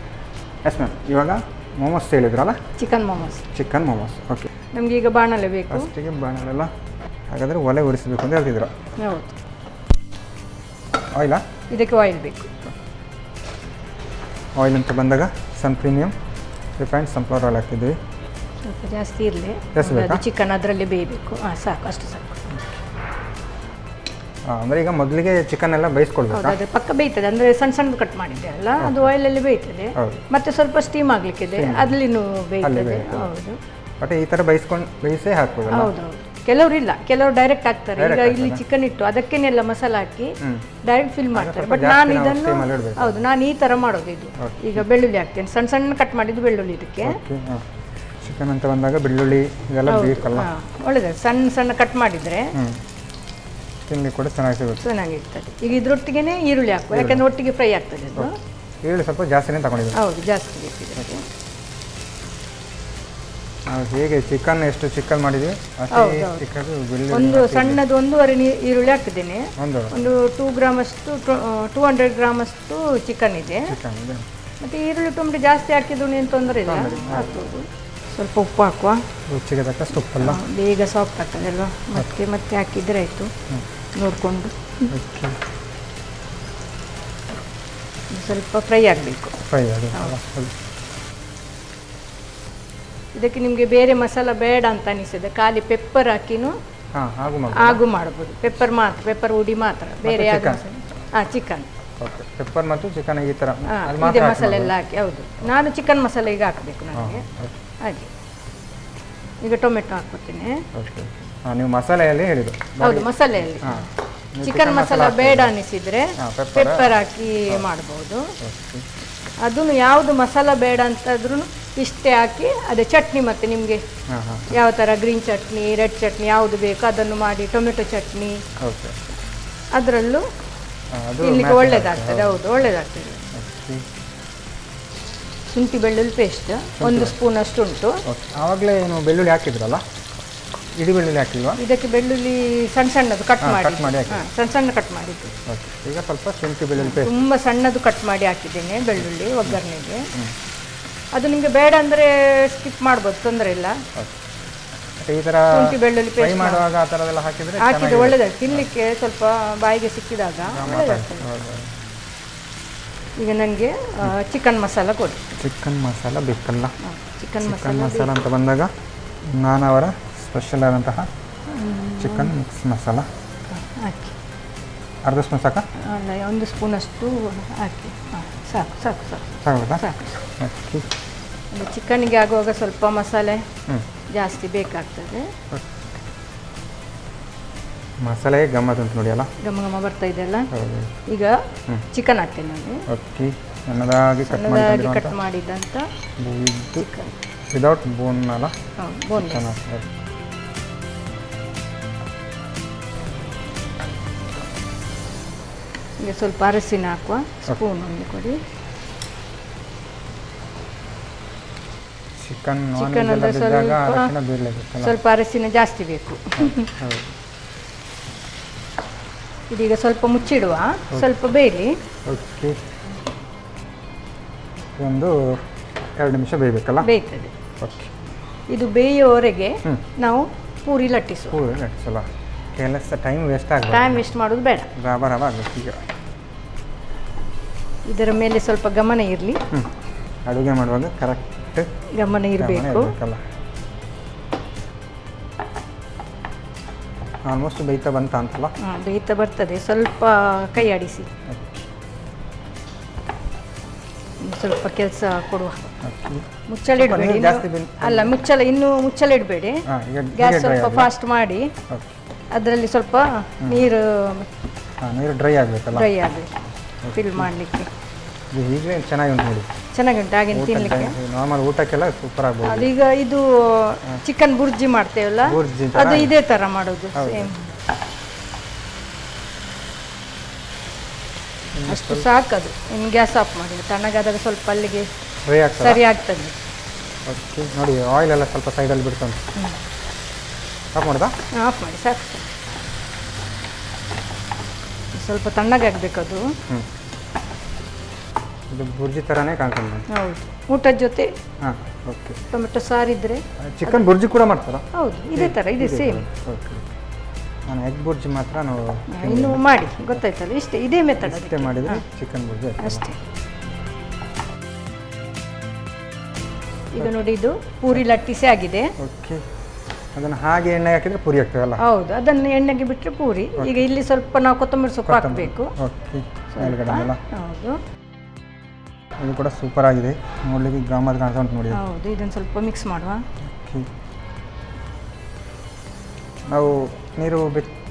ಎಸ್ ಮ್ಯಾಮ್, ಇವಾಗ ಮೋಮೋಸ್ ಹೇಳಿದ್ರಲ್ಲ? Chicken momos. Chicken momos. Okay, ನಮಗೆ ಈಗ ಬಾಣಲೆ ಬೇಕು. ಫಸ್ಟಿಗೆ ಬಾಣಲೆಲ್ಲ ಹಾಗಾದರೆ ಒಲೆ ಉರಿಸಬೇಕು ಅಂತ ಹೇಳ್ತಿದ್ರು. ಹೌದು. ಆಯಿಲಾ? ಇದಕ್ಕೆ ಆಯಿಲ್ ಬೇಕು. ಆಯಿಲ್ ಅಂತ ಬಂದಾಗ ಸನ್ ಪ್ರೀಮಿಯಂ ರಿಫೈನ್ಡ್ ಸನ್ಫ್ಲವರ್ ಆಯಿಲ್ ಹಾಕ್ತಿದ್ವಿ. ಸ್ವಲ್ಪ ಜಾಸ್ತಿ ಇರಲಿ, ಅದು ಚಿಕನ್ ಅದರಲ್ಲಿ ಬೇಯಬೇಕು. ಹಾಂ, ಸಾಕು, ಅಷ್ಟು ಸಾಕು. ಅಂದರೆ ಈಗ ಮೊದಲಿಗೆ ಚಿಕನ್ ಎಲ್ಲ ಬೇಯಿಸ್ಕೊಳ್ಬೇಕು. ಅದು ಪಕ್ಕ ಬೇಯ್ತದೆ, ಅಂದರೆ ಸಣ್ಣ ಸಣ್ಣದು ಕಟ್ ಮಾಡಿದ್ದೆ ಅಲ್ಲ, ಅದು ಆಯಿಲಲ್ಲಿ ಬೇಯ್ತದೆ. ಮತ್ತೆ ಸ್ವಲ್ಪ ಸ್ಟೀಮ್ ಆಗಲಿಕ್ಕಿದೆ, ಅಲ್ಲಿನೂ ಬೇಯ್ತದೆ. ಹೌದು, ಬಟ್ ಈ ಥರ ಬೇಯಿಸೇ ಹಾಕ್ಬೋದು. ಹೌದು, ಕೆಲವರು ಇಲ್ಲ, ಕೆಲವರು ಡೈರೆಕ್ಟ್ ಹಾಕ್ತಾರೆ. ಈಗ ಇಲ್ಲಿ ಚಿಕನ್ ಇಟ್ಟು ಅದಕ್ಕೇನೆಲ್ಲ ಮಸಾಲ ಹಾಕಿ ಡೈರೆಕ್ಟ್ ಫಿಲ್ ಮಾಡ್ತಾರೆ. ಬಟ್ ನಾನು ಇದನ್ನು ಹೌದು, ನಾನು ಈ ಥರ ಮಾಡೋದು. ಇದು ಈಗ ಬೆಳ್ಳುಳ್ಳಿ ಹಾಕ್ತೇನೆ, ಸಣ್ಣ ಸಣ್ಣ ಕಟ್ ಮಾಡಿದ್ದು ಬೆಳ್ಳುಳ್ಳಿ ಇದಕ್ಕೆ. ಚಿಕನ್ ಅಂತ ಬಂದಾಗ ಬೆಳ್ಳುಳ್ಳಿ ಇದೆಲ್ಲ ಬೇಕಲ್ಲ, ಒಳ್ಳೆಯದು. ಸಣ್ಣ ಸಣ್ಣ ಕಟ್ ಮಾಡಿದರೆ ತಿನ್ನಲಿಕ್ಕೆ ಕೂಡ ಚೆನ್ನಾಗಿರ್ತದೆ. ಈಗ ಇದ್ರೊಟ್ಟಿಗೆ ಈರುಳ್ಳಿ ಹಾಕುವ, ಯಾಕಂದ್ರೆ ಒಟ್ಟಿಗೆ ಫ್ರೈ ಆಗ್ತದೆ ಅದು. ಈರುಳ್ಳಿ ಸ್ವಲ್ಪ ಜಾಸ್ತಿನೇ ತಗೊಂಡಿದ್ದೀವಿ. ಹೌದು, ಜಾಸ್ತಿ ಬೇಕಿದೆ. ನಾವು ಹೇಗೆ ಚಿಕನ್ ಎಷ್ಟು ಚಿಕನ್ ಮಾಡಿದ್ವಿ ಒಂದು ಸಣ್ಣದು 1.5 ಈರುಳ್ಳಿ ಹಾಕ್ತಿದ್ದೇನೆ. ಒಂದು 2 ಗ್ರಾಮ್ ಅಷ್ಟು 200 ಗ್ರಾಮ್ ಅಷ್ಟು ಚಿಕನ್ ಇದೆ. ಮತ್ತೆ ಈರುಳ್ಳಿ ಟೊಮೆಟೊ ಜಾಸ್ತಿ ಹಾಕಿದ್ರು ಏನು ತೊಂದರೆ ಇಲ್ಲ, ಹಾಕ್ಬೋದು. ಸ್ವಲ್ಪ ಉಪ್ಪು ಹಾಕುವ, ರುಚಿಗೆ ತಕ್ಕಷ್ಟು ಉಪ್ಪಲ್ಲ, ಬೇಗ ಸಾಫ್ಟ್ ಆಗ್ತದೆ ಅಲ್ವಾ. ಮತ್ತೆ ಹಾಕಿದ್ರೆ ಆಯಿತು ನೋಡಿಕೊಂಡು. ಸ್ವಲ್ಪ ಫ್ರೈ ಆಗಬೇಕು. ಇದಕ್ಕೆ ನಿಮಗೆ ಬೇರೆ ಮಸಾಲ ಬೇಡ ಅಂತ ಅನಿಸಿದೆ, ಖಾಲಿ ಪೆಪ್ಪರ್ ಹಾಕಿನೂ ಹಾಗೂ ಮಾಡ್ಬೋದು. ಪೆಪ್ಪರ್ ಮಾತ್ರ, ಪೆಪ್ಪರ್ ಹುಡಿ ಮಾತ್ರ, ಬೇರೆ ಯಾವುದು ಚಿಕನ್ ಪೆಪ್ಪರ್ ಮತ್ತು ಚಿಕನ್ ಈ ಥರ ಇದೆ ಮಸಾಲೆ ಎಲ್ಲ ಹಾಕಿ. ಹೌದು, ನಾನು ಚಿಕನ್ ಮಸಾಲೆ ಈಗ ಹಾಕಬೇಕು ನನಗೆ. ಹಾಗೆ ಈಗ ಟೊಮೆಟೊ ಹಾಕ್ಕೊತೀನಿ. ನೀವು ಮಸಾಲೆಯಲ್ಲಿ ಹೇಳಿದ್ದು? ಹೌದು, ಮಸಾಲೆಯಲ್ಲಿ. ಚಿಕನ್ ಮಸಾಲ ಬೇಡ ಅನಿಸಿದರೆ ಪೆಪ್ಪರ್ ಹಾಕಿ ಮಾಡ್ಬೋದು. ಅದನ್ನು ಯಾವುದು ಮಸಾಲ ಬೇಡ ಅಂತಾದ್ರೂ ಇಷ್ಟೇ ಹಾಕಿ, ಅದೇ ಚಟ್ನಿ ಮತ್ತೆ ನಿಮಗೆ ಯಾವ ಥರ ಗ್ರೀನ್ ಚಟ್ನಿ, ರೆಡ್ ಚಟ್ನಿ ಯಾವುದು ಬೇಕು ಅದನ್ನು ಮಾಡಿ, ಟೊಮೆಟೊ ಚಟ್ನಿ ಅದರಲ್ಲೂ ತಿನ್ನಲಿಕ್ಕೆ ಒಳ್ಳೆಯದಾಗ್ತದೆ. ಹೌದು, ಒಳ್ಳೆಯದಾಗ್ತದೆ. ಶುಂಠಿ ಬೆಳ್ಳುಳ್ಳಿ ಪೇಸ್ಟ್ 1 ಸ್ಪೂನ್ ಅಷ್ಟು ಉಂಟು. ಆವಾಗಲೇ ಏನು ಬೆಳ್ಳುಳ್ಳಿ ಹಾಕಿದ್ರಲ್ಲ, ಇಡೀ ಬೆಳ್ಳುಳ್ಳಿ ಹಾಕಿಲ್ವಾ? ಇದಕ್ಕೆ ಬೆಳ್ಳುಳ್ಳಿ ಸಣ್ಣ ಸಣ್ಣದು ಕಟ್ ಮಾಡಿ, ಸಣ್ಣ ಸಣ್ಣ ಕಟ್ ಮಾಡಿದ್ದು. ಈಗ ಸ್ವಲ್ಪ ಶುಂಠಿ ಬೆಳ್ಳುಳ್ಳಿ ಪೇಸ್ಟ್ ತುಂಬ ಸಣ್ಣದು ಕಟ್ ಮಾಡಿ ಹಾಕಿದ್ದೇನೆ ಬೆಳ್ಳುಳ್ಳಿ ಒಗ್ಗರಣೆಗೆ. ಅದು ನಿಮಗೆ ಬೇಡ ಅಂದರೆ ಸ್ಕಿಪ್ ಮಾಡ್ಬೋದು, ತೊಂದರೆ ಇಲ್ಲ. ಈ ಥರ ಶುಂಠಿ ಬೆಳ್ಳುಳ್ಳಿ ಪೇಸ್ಟ್ ಮಾಡುವಾಗ ಆ ಥರದೆಲ್ಲ ಹಾಕಿದರೆ ಒಳ್ಳೆದಾಗ್ತದೆ ತಿನ್ನಲಿಕ್ಕೆ, ಸ್ವಲ್ಪ ಬಾಯಿಗೆ ಸಿಕ್ಕಿದಾಗ ಒಳ್ಳೆದಾಗ್ತದೆ. ಈಗ ನನಗೆ ಚಿಕನ್ ಮಸಾಲ ಕೊಡಿ. ಚಿಕನ್ ಮಸಾಲ ಬೇಕಲ್ಲ? ಚಿಕನ್ ಮಸಾಲ ಅಂತ ಬಂದಾಗ ನಾನು ಅವರ ಸ್ಪೆಷಲ್ ಆದಂತಹ ಚಿಕನ್ ಮಿಕ್ಸ್ ಮಸಾಲ ಹಾಕಿ. ಅರ್ಧ ಸ್ಪೂನ್ ಸಾಕಾ? ಅಲ್ಲ, 1 ಸ್ಪೂನ್ ಅಷ್ಟು ಹಾಕಿ. ಸಾಕು ಸಾಕು ಸಾಕು ಸಾಕು ಸಾಕು. ಚಿಕನ್ಗೆ ಆಗುವಾಗ ಸ್ವಲ್ಪ ಮಸಾಲೆ ಜಾಸ್ತಿ ಬೇಕಾಗ್ತದೆ. ಮಸಾಲೆ ಗಮ್ಮತ್ ಉಂಟು ನೋಡಿ ಅಲ್ಲ, ಘಮ ಘಮ ಬರ್ತಾ ಇದೆ ಅಲ್ಲ. ಈಗ ಚಿಕನ್ ಹಾಕ್ತೇನೆ ನಾನು. ಸಣ್ಣದಾಗಿ ಕಟ್ ಮಾಡಿದಂಥ ಚಿಕನ್ ವಿದೌಟ್ ಬೋನ್ ಅಲ್ಲ? ಬೋನ್ಲೆಸ್. ಈಗ ಸ್ವಲ್ಪ ಅರಸಿನ ಹಾಕುವ, ಸ್ಪೂನ್ ಒಂದು ಕೊಡಿ. ಚಿಕನ್ ಅಂದರೆ ಸ್ವಲ್ಪ ಅರಸಿನ ಜಾಸ್ತಿ ಬೇಕು. ಇದೀಗ ಸ್ವಲ್ಪ ಮುಚ್ಚಿಡುವ, ಸ್ವಲ್ಪ ಬೇಯಲಿ. ಒಂದು 2 ನಿಮಿಷ ಬೇಯಬೇಕಲ್ಲ? ಬೇಯ್ತದೆ. ಇದು ಬೇಯುವವರೆಗೆ ನಾವು ಪೂರಿ ಲಟ್ಟಿಸಲ್ಲ. ಕೆಲಸ ಟೈಮ್ ವೇಸ್ಟ್ ಆಗ, ಟೈಮ್ ವೇಸ್ಟ್ ಮಾಡೋದು ಬೇಡ. ರವ ಆಗಬೇಕು. ಈಗ ಇದರ ಮೇಲೆ ಸ್ವಲ್ಪ ಗಮನ ಇರಲಿ, ಅಡುಗೆ ಮಾಡುವಾಗ ಕರೆಕ್ಟ್ ಗಮನ ಇರಬೇಕು. ಆಲ್ಮೋಸ್ಟ್ ಬೇಯ್ತಾ ಬಂತ ಅಂತಲ್ಲ? ಬೇಯ್ತಾ ಬರ್ತದೆ. ಸ್ವಲ್ಪ ಕೈ ಆಡಿಸಿ, ಸ್ವಲ್ಪ ಕೆಲಸ ಕೊಡುವ. ಮುಚ್ಚಳ ಇಡಬೇಡಿ. ಅಲ್ಲ, ಇನ್ನೂ ಮುಚ್ಚಳ ಇಡಬೇಡಿ. ಗ್ಯಾಸ್ ಸ್ವಲ್ಪ ಫಾಸ್ಟ್ ಮಾಡಿ, ಅದರಲ್ಲಿ ಸ್ವಲ್ಪ ನೀರು ಡ್ರೈ ಆಗಬೇಕಲ್ಲ? ಡ್ರೈ ಆಗಬೇಕು ಫಿಲ್ ಮಾಡಲಿಕ್ಕೆ. ಈಗಲೇ ಚೆನ್ನಾಗಿ ಉಂಟು ನೋಡಿ, ಚೆನ್ನಾಗಿ ಉಂಟು. ಆಗಿನ ತಿನ್ನಲಿಕ್ಕೆ ನಾರ್ಮಲ್ ಊಟಕ್ಕೆಲ್ಲ ಸೂಪರ್ ಆಗ್ಬೋದು. ಅದೀಗ ಇದು ಚಿಕನ್ ಬುರ್ಜಿ ಮಾಡ್ತೇವಲ್ಲ, ಅದು ಇದೇ ಥರ ಮಾಡೋದು ಸೇಮ್. ಅಷ್ಟು ಸಾಕದು. ಇನ್ನು ಗ್ಯಾಸ್ ಆಫ್ ಮಾಡಿ, ತಣ್ಣಗಾದಾಗ ಸ್ವಲ್ಪ ಅಲ್ಲಿಗೆ ಸರಿ ಆಗ್ತದೆ. ಓಕೆ, ನೋಡಿ ಆಯಿಲ್ ಎಲ್ಲ ಸ್ವಲ್ಪ ಸೈಡಲ್ಲಿ ಬಿಡ್ತಾನೆ. ಆಫ್ ಮಾಡ್ದಾ? ಆಫ್ ಮಾಡಿ, ಸಾಕು. ಸ್ವಲ್ಪ ತಣ್ಣಗಾಗಬೇಕು ಅದು. ಇದು ಬುರ್ಜಿ ಥರನೇ ಕಾಣ್ತದೆ. ಹೌದು, ಊಟದ ಜೊತೆ ಓಕೆ. ಟೊಮೆಟೊ ಸಾರಿದ್ರೆ ಚಿಕನ್ ಬುರ್ಜಿ ಕೂಡ ಮಾಡ್ತಾರಾ? ಹೌದು, ಇದೇ ಥರ, ಇದೆ ಸೇಮ್. ಓಕೆ, ನಾನು ಎಗ್ ಬುರ್ಜಿ ಮಾತ್ರ ಇನ್ನು ಮಾಡಿ ಗೊತ್ತಾಯ್ತಲ್ಲ, ಇಷ್ಟೇ, ಇದೇ ಮೆಥಡ್. ಅಷ್ಟೇ ಮಾಡಿದರೆ ಚಿಕನ್ ಬುರ್ಜಿ ಅಷ್ಟೇ. ಈಗ ನೋಡಿ, ಇದು ಪೂರಿ ಲಟ್ಟಿಸಿ ಆಗಿದೆ. ಓಕೆ, ಅದನ್ನು ಹಾಗೆ ಎಣ್ಣೆ ಹಾಕಿದರೆ ಪೂರಿ ಆಗ್ತದಲ್ಲ? ಹೌದು, ಅದನ್ನು ಎಣ್ಣೆಗೆ ಬಿಟ್ಟರೆ ಪೂರಿ. ಈಗ ಇಲ್ಲಿ ಸ್ವಲ್ಪ ನಾವು ಕೊತ್ತಂಬರಿ ಸೊಪ್ಪು ಹಾಕಬೇಕು. ಓಕೆ, ಮೇಲ್ಗಡೆ ಅಲ್ಲ? ಹೌದು. ಇದು ಕೂಡ ಸೂಪರ್ ಆಗಿದೆ, ನೋಡಲಿಕ್ಕೆ ಗಮ್ಮತ್ ಕಾಣ್ತಾ ಉಂಟು ನೋಡಿ. ಹೌದು, ಇದನ್ನು ಸ್ವಲ್ಪ ಮಿಕ್ಸ್ ಮಾಡುವ. ಓಕೆ, ನಾವು ನೀರು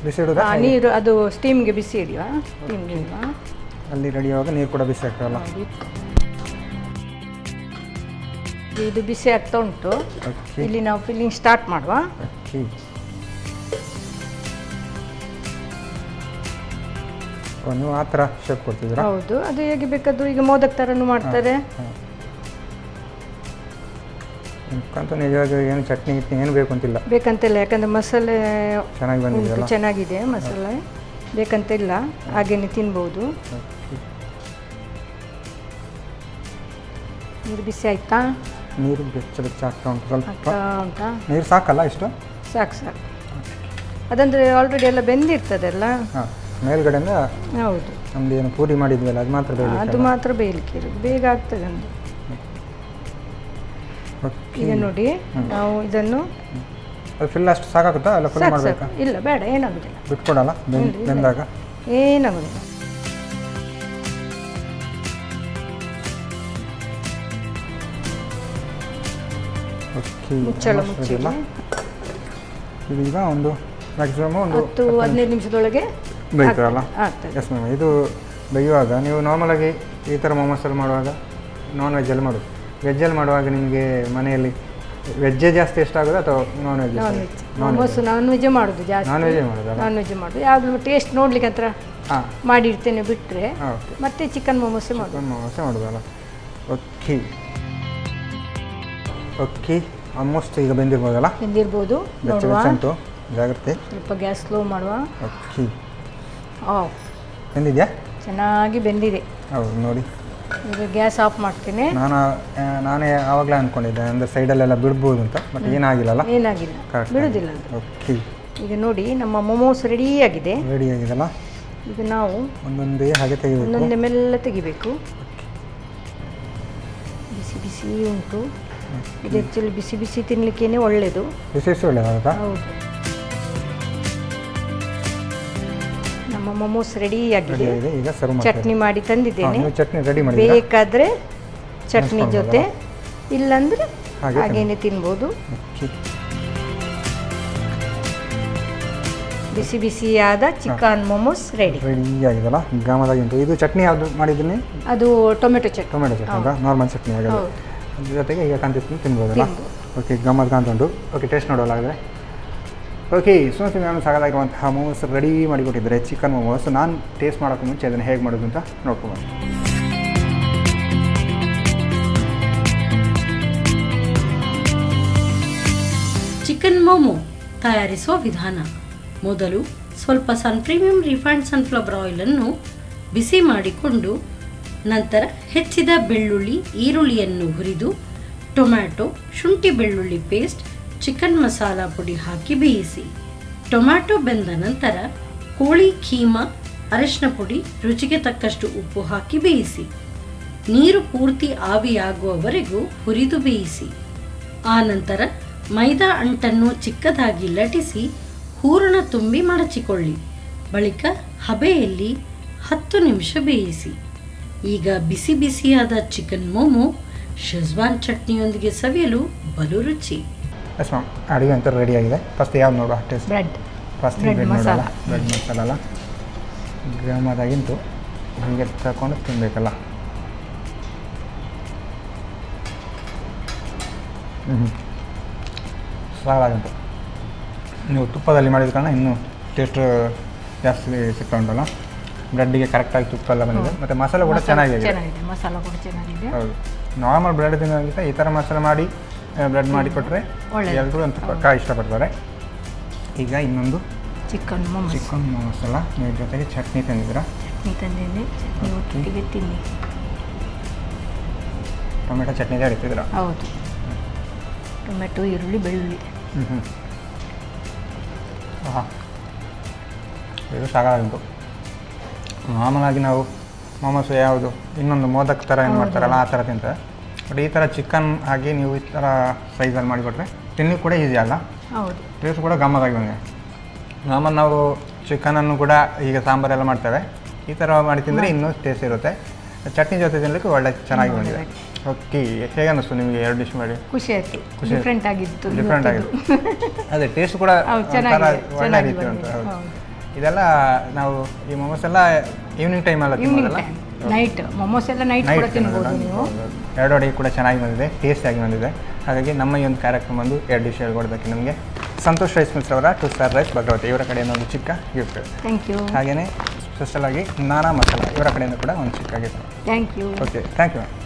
ಬಿಸಿ ಇಡೋದಾ? ನೀರು ಅದು ಸ್ಟೀಮ್ಗೆ ಬಿಸಿ ಇಡುವ. ಸ್ಟೀಮ್ಗೆ ಇಡುವ. ಅಲ್ಲಿ ರೆಡಿ ಆಗುವಾಗ ನೀರು ಕೂಡ ಬಿಸಿ ಆಗ್ತದಲ್ಲ? ಇದು ಬಿಸಿ ಆಗ್ತಾ ಉಂಟು. ಇಲ್ಲಿ ನಾವು ಫಿಲ್ಲಿಂಗ್ ಸ್ಟಾರ್ಟ್ ಮಾಡುವ. ಓಕೆ, ನೀವು ಆ ಥರ ಶೇಪ್ ಕೊಡ್ತಿದ್ದೀರಾ? ಹೌದು, ಅದು ಹೇಗೆ ಬೇಕಾದರೂ ಈಗ ಮೋದಕ್ ಥರನೂ ಮಾಡ್ತಾರೆ. ಅಂತ ನಿಜವಾಗಿ ಏನು ಚಟ್ನಿ ಏನು ಬೇಕು ಅಂತಿಲ್ಲ, ಬೇಕಂತಿಲ್ಲ. ಯಾಕಂದರೆ ಮಸಾಲೆ ಚೆನ್ನಾಗಿ ಬಂದಿದೆ, ಚೆನ್ನಾಗಿದೆ ಮಸಾಲೆ, ಬೇಕಂತಿಲ್ಲ, ಹಾಗೇನೆ ತಿನ್ಬೋದು. ನೀರು ಬಿಸಿ ಆಯ್ತಾ? ನೀರು ಬೆಚ್ಚ ಆಗ್ತಾ ಉಂಟು. ಸ್ವಲ್ಪ ಉಂಟಾ? ನೀರು ಸಾಕಲ್ಲ ಇಷ್ಟು? ಸಾಕು ಸಾಕು. ಅದಂದರೆ ಆಲ್ರೆಡಿ ಎಲ್ಲ ಬೆಂದಿರ್ತದಲ್ಲ. ಹಾಂ, ಮೇಲ್ಗಡೆಯಿಂದ. ಹೌದು, ನಮ್ದು ಏನು ಪೂರಿ ಮಾಡಿದ್ವಲ್ಲ ಅದು ಮಾತ್ರ ಬೇಯಲಿಕ್ಕೆ? ಅದು ಮಾತ್ರ ಬೇಯಲಿಕ್ಕೆ ಇರೋದು, ಬೇಗ ಆಗ್ತದೆ ಅಂದು. ಈಗ ನೋಡಿ ನಾವು ಇದನ್ನು ಅದು ಫಿಲ್ ಅಷ್ಟು ಸಾಕಾಗುತ್ತಾ? ಅಲ್ಲ ಫುಲ್ ಮಾಡಬೇಕಾ? ಇಲ್ಲ, ಬೇಡ, ಏನಾಗೋದಿಲ್ಲ. ಬಿಟ್ಕೊಡಲ್ಲ ಬೆಂದಾಗ? ಏನಾಗೋದಿಲ್ಲ. ಓಕೆ, ಮುಚ್ಚಳ ಮುಚ್ಚಿಲ್ಲ. ಇದು ಈಗ ಒಂದು ಮ್ಯಾಕ್ಸಿಮಮ್ ಒಂದು 10-15 ನಿಮಿಷದೊಳಗೆ ಬೇಯ್ತದಲ್ಲ? ಆಗ್ತದೆ. Yes ma'am. ಇದು ಬೇಯುವಾಗ ನೀವು ನಾರ್ಮಲಾಗಿ ಈ ಥರ ಮೊಮೋಸಲ್ಲಿ ಮಾಡುವಾಗ ನಾನ್ ವೆಜ್ಜಲ್ಲಿ ಮಾಡೋದು, ವೆಜ್ಜಲ್ಲಿ ಮಾಡುವಾಗ ನಿಮಗೆ ಮನೆಯಲ್ಲಿ ವೆಜ್ಜೇ ಜಾಸ್ತಿ ಎಷ್ಟಾಗೋದು ಅಥವಾ non veg? Momos non veg ಮಾಡೋದು ಜಾಸ್ತಿ. ನಾನ್ ವೆಜ್ ಮಾಡೋದು? ನಾನ್ ವೆಜ್ ಮಾಡೋದು. ಯಾವಾಗಲೂ ಟೇಸ್ಟ್ ನೋಡ್ಲಿಕ್ಕೆ ಹತ್ರ ಮಾಡಿರ್ತೇನೆ, ಬಿಟ್ಟರೆ ಮತ್ತೆ ಚಿಕನ್ ಮೊಮೋಸೇ ಮಾಡೋದು. ಚಿಕನ್ ಮೊಮೋಸೇ ಮಾಡೋದಲ್ಲ? ಓಕೆ ಓಕೆ, ಆಲ್ಮೋಸ್ಟ್ ಈಗ ಬೆಂದಿರ್ಬೋದಲ್ಲ? ಬೆಂದಿರ್ಬೋದು, ನೋಡುವ. ಉಂಟು, ಜಾಗ್ರತೆ. ಸ್ವಲ್ಪ ಗ್ಯಾಸ್ ಸ್ಲೋ ಮಾಡುವ. Okay, off. ಬೆಂದಿದೆಯಾ? ಚೆನ್ನಾಗಿ ಬೆಂದಿದೆ. ಹೌದು, ನೋಡಿ. ಈಗ ಗ್ಯಾಸ್ ಆಫ್ ಮಾಡ್ತೀನಿ. ನಾನೇ ಆವಾಗಲೇ ಅಂದ್ಕೊಂಡಿದ್ದೆ ಅಂದರೆ ಸೈಡಲ್ಲೆಲ್ಲ ಬಿಡ್ಬೋದು ಅಂತ, ಬಟ್ ಏನಾಗಿಲ್ಲಲ್ಲ? ಏನಾಗಿಲ್ಲ, ಬಿಡುವುದಿಲ್ಲ. ಓಕೆ, ಈಗ ನೋಡಿ ನಮ್ಮ ಮೊಮೋಸ್ ರೆಡಿಯಾಗಿದೆ. ರೆಡಿಯಾಗಿದೆಲ್ಲ? ಈಗ ನಾವು ಒಂದೊಂದೇ ಹಾಗೆ ತೆಗಿಬೇಕು, ಒಂದೊಂದೇ ಮೆಲ್ಲ ತೆಗಿಬೇಕು. ಬಿಸಿ ಬಿಸಿ ಉಂಟು. ಇದು ಆ್ಯಕ್ಚುಲಿ ಬಿಸಿ ಬಿಸಿ ತಿನ್ನಲಿಕ್ಕೇನೆ ಒಳ್ಳೆಯದು. ಬಿಸಿ ಒಳ್ಳೆಯದಾಗುತ್ತಾ? ಹೌದು. ನಮ್ಮ ಮೊಮೋಸ್ ರೆಡಿಯಾಗಿದೆ. ಈಗ ಸರ್ವ್ ಚಟ್ನಿ ಮಾಡಿ ತಂದಿದ್ದೇನೆ. ಚಟ್ನಿ ರೆಡಿ ಮಾಡಿ, ಬೇಕಾದರೆ ಚಟ್ನಿ ಜೊತೆ, ಇಲ್ಲಾಂದರೆ ಹಾಗೇನೆ ತಿನ್ಬೋದು. ಬಿಸಿ ಬಿಸಿಯಾದ ಚಿಕನ್ ಮೊಮೋಸ್ ರೆಡಿಯಾಗಿದೆಲ್ಲ? ಗಾಮದಾಗಿ ಉಂಟು. ಇದು ಚಟ್ನಿ ಯಾವುದು ಮಾಡಿದ್ದೀನಿ? ಅದು ಟೊಮೆಟೊ ಚಟ್ನಿ. ಟೊಮೆಟೊ ಚಟ್ನಿ ಅಂತ ನಾರ್ಮಲ್ ಚಟ್ನಿ ಆಗೋದು. ಅದ್ರ ಜೊತೆಗೆ ಈಗ ಕಾಂತಿ ತಿನ್ಬೋದಲ್ಲ? ಓಕೆ, ಗಮ್ಮತ್ ಕಾಣ್ತಾ ಉಂಟು. ಓಕೆ, ಟೇಸ್ಟ್ ನೋಡೋಲ್ಲ ಹಾಗಾದರೆ. ಓಕೆ, ಸುಮತಿ ಮ್ಯಾಮ್ ಸಾಕಾಗಿರುವಂತಹ ಮೊಮೋಸ್ ರೆಡಿ ಮಾಡಿಕೊಟ್ಟಿದ್ದಾರೆ, ಚಿಕನ್ ಮೊಮೋಸ್. ನಾನು ಟೇಸ್ಟ್ ಮಾಡೋಕ್ಕೆ ಮುಂಚೆ ಅದನ್ನು ಹೇಗೆ ಮಾಡೋದು ಅಂತ ನೋಡ್ಕೊಂಡು. ಚಿಕನ್ ಮೋಮೋ ತಯಾರಿಸುವ ವಿಧಾನ. ಮೊದಲು ಸ್ವಲ್ಪ ಪ್ರೀಮಿಯಂ ರಿಫೈನ್ಡ್ ಸನ್ಫ್ಲವರ್ ಆಯಿಲನ್ನು ಬಿಸಿ ಮಾಡಿಕೊಂಡು ನಂತರ ಹೆಚ್ಚಿದ ಬೆಳ್ಳುಳ್ಳಿ ಈರುಳ್ಳಿಯನ್ನು ಹುರಿದು ಟೊಮ್ಯಾಟೊ ಶುಂಠಿ ಬೆಳ್ಳುಳ್ಳಿ ಪೇಸ್ಟ್ ಚಿಕನ್ ಮಸಾಲ ಪುಡಿ ಹಾಕಿ ಬೇಯಿಸಿ. ಟೊಮ್ಯಾಟೊ ಬೆಂದ ನಂತರ ಕೋಳಿ ಖೀಮಾ ಅರಿಶಿನ ಪುಡಿ ರುಚಿಗೆ ತಕ್ಕಷ್ಟು ಉಪ್ಪು ಹಾಕಿ ಬೇಯಿಸಿ. ನೀರು ಪೂರ್ತಿ ಆವಿಯಾಗುವವರೆಗೂ ಹುರಿದು ಬೇಯಿಸಿ. ಆ ನಂತರ ಮೈದಾ ಅಂಟನ್ನು ಚಿಕ್ಕದಾಗಿ ಲಟಿಸಿ ಹೂರಣ ತುಂಬಿ ಮಡಚಿಕೊಳ್ಳಿ. ಬಳಿಕ ಹಬೆಯಲ್ಲಿ 10 ನಿಮಿಷ ಬೇಯಿಸಿ. ಈಗ ಬಿಸಿ ಬಿಸಿಯಾದ ಚಿಕನ್ ಮೋಮೋ ಶೆಜ್ವಾನ್ ಚಟ್ನಿಯೊಂದಿಗೆ ಸವಿಯಲು ಬಲು ರುಚಿ. ಎಸ್ ಮ್ಯಾಮ್, ಅಡುಗೆ ಅಂತ ರೆಡಿಯಾಗಿದೆ. ಫಸ್ಟ್ ಯಾವ್ದು ನೋಡುವ? Taste bread. First bread masala. Bread masala ಅಲ್ಲ, ಗ್ರಾಮದಾಗಿಂತು ಹೀಗೆ ತಗೊಂಡು ತಿನ್ನಬೇಕಲ್ಲ. ಸಾಕಾಗುಂಟು. ನೀವು ತುಪ್ಪದಲ್ಲಿ ಮಾಡಿದ ಕಾರಣ ಇನ್ನೂ ಟೇಸ್ಟ್ ಜಾಸ್ತಿ ಸಿಗ್ತಾ ಉಂಟಲ್ಲ. ಬ್ರೆಡ್ಡಿಗೆ ಕರೆಕ್ಟಾಗಿ ತುಪ್ಪ ಎಲ್ಲ ಬಂದಿದೆ, ಮತ್ತು ಮಸಾಲೆ ಕೂಡ ಚೆನ್ನಾಗಿದೆ. ಮಸಾಲ ಕೂಡ ಚೆನ್ನಾಗಿದೆ. ಹೌದು, ನಾರ್ಮಲ್ ಬ್ರೆಡ್ ತಿನ್ನೋದಕ್ಕಿಂತ ಈ ಥರ ಮಸಾಲೆ ಮಾಡಿ ಬ್ರೆಡ್ ಮಾಡಿ ಕೊಟ್ಟರೆ ಎಲ್ಲರೂ ಅಂತ ಪಕ್ಕ ಇಷ್ಟಪಡ್ತಾರೆ. ಈಗ ಇನ್ನೊಂದು ಚಿಕನ್ ಮಸಾಲ, ನೀರು ಜೊತೆಗೆ ಚಟ್ನಿ ತಂದಿದ್ದೀರಾ? ಚಟ್ನಿ ತಂದಿದ್ದೆ, ಚಟ್ನಿ ಒಟ್ಟಿಗೆ ತಿನ್ನಿ. ಟೊಮೆಟೊ ಚಟ್ನಿ ಹೇಳ್ತಿದ್ದೀರಾ? ಹೌದು, ಟೊಮೆಟೊ ಈರುಳ್ಳಿ ಬೆಳ್ಳುಳ್ಳಿ. ಹಾಂ, ಇದು ಸಾಕಾಗುಂಟು. ಮಾಮೂಲಾಗಿ ನಾವು ಮೊಮೋಸ್ ಯಾವುದು ಇನ್ನೊಂದು ಮೋದಕ್ ಥರ ಏನು ಮಾಡ್ತಾರಲ್ಲ ಆ ಥರ ತಿಂತಾರೆ. ಬಟ್ ಈ ಥರ ಚಿಕನ್ ಹಾಗೆ ನೀವು ಈ ಥರ ಸೈಜಲ್ಲಿ ಮಾಡಿಕೊಟ್ರೆ ತಿನ್ನಲಿಕ್ಕೆ ಕೂಡ ಈಸಿ ಅಲ್ಲ. ಹೌದು ಟೇಸ್ಟ್ ಕೂಡ ಗಮ್ಮತ್ತಾಗಿ ಬಂದಿದೆ. ಮಾಮೂಲು ನಾವು ಚಿಕನನ್ನು ಕೂಡ ಈಗ ಸಾಂಬಾರೆಲ್ಲ ಮಾಡ್ತೇವೆ, ಈ ಥರ ಮಾಡಿ ತಿಂದರೆ ಇನ್ನೂ ಟೇಸ್ಟ್ ಇರುತ್ತೆ. ಚಟ್ನಿ ಜೊತೆ ತಿನ್ನಲಿಕ್ಕೆ ಒಳ್ಳೆ ಚೆನ್ನಾಗಿ ಬಂದಿದೆ. ಓಕೆ, ಹೇಗೆ ಅನ್ನಿಸ್ತು ನಿಮಗೆ 2 ಡಿಶ್ ಮಾಡಿ? ಖುಷಿ ಆಯಿತು, ಡಿಫ್ರೆಂಟ್ ಆಗಿತ್ತು. ಅದೇ ಟೇಸ್ಟ್ ಕೂಡ ಒಳ್ಳೆ ರೀತಿ ಉಂಟು. ಇದೆಲ್ಲ ನಾವು ಈ ಮೊಮೋಸ್ ಎಲ್ಲ ಈವ್ನಿಂಗ್ ಟೈಮಲ್ಲ ತಿನ್ನೋದಲ್ಲ, ನೈಟ್ ಮೊಮೋಸ್ ಎಲ್ಲ ನೈಟ್ ಕೂಡ ತಿನ್ಬೋದು ನೀವು. 2 ಅಡುಗೆ ಕೂಡ ಚೆನ್ನಾಗಿ ಬಂದಿದೆ, ಟೇಸ್ಟಿಯಾಗಿ ಬಂದಿದೆ. ಹಾಗಾಗಿ ನಮ್ಮ ಈ ಒಂದು ಕಾರ್ಯಕ್ರಮ ಬಂದು 2 ಡಿಶ್ ಹೇಳ್ಕೊಡೋದಕ್ಕೆ ನಮಗೆ ಸಂತೋಷ್ ರೈಸ್ ಮಿಲ್ಸ್ ಅವರ 2 ಸ್ಟಾರ್ ರೈಸ್ ಭದ್ರಾವತಿ ಇವರ ಕಡೆಯಿಂದ ಒಂದು ಚಿಕ್ಕ ಗಿಫ್ಟ್. Thank you. ಹಾಗೆಯೇ ಸ್ಪೆಷಲ್ ಆಗಿ ನಾನಾ ಮಸಾಲ ಇವರ ಕಡೆಯಿಂದ ಕೂಡ ಒಂದು ಚಿಕ್ಕ gift. Thank you. Okay, thank you ma'am.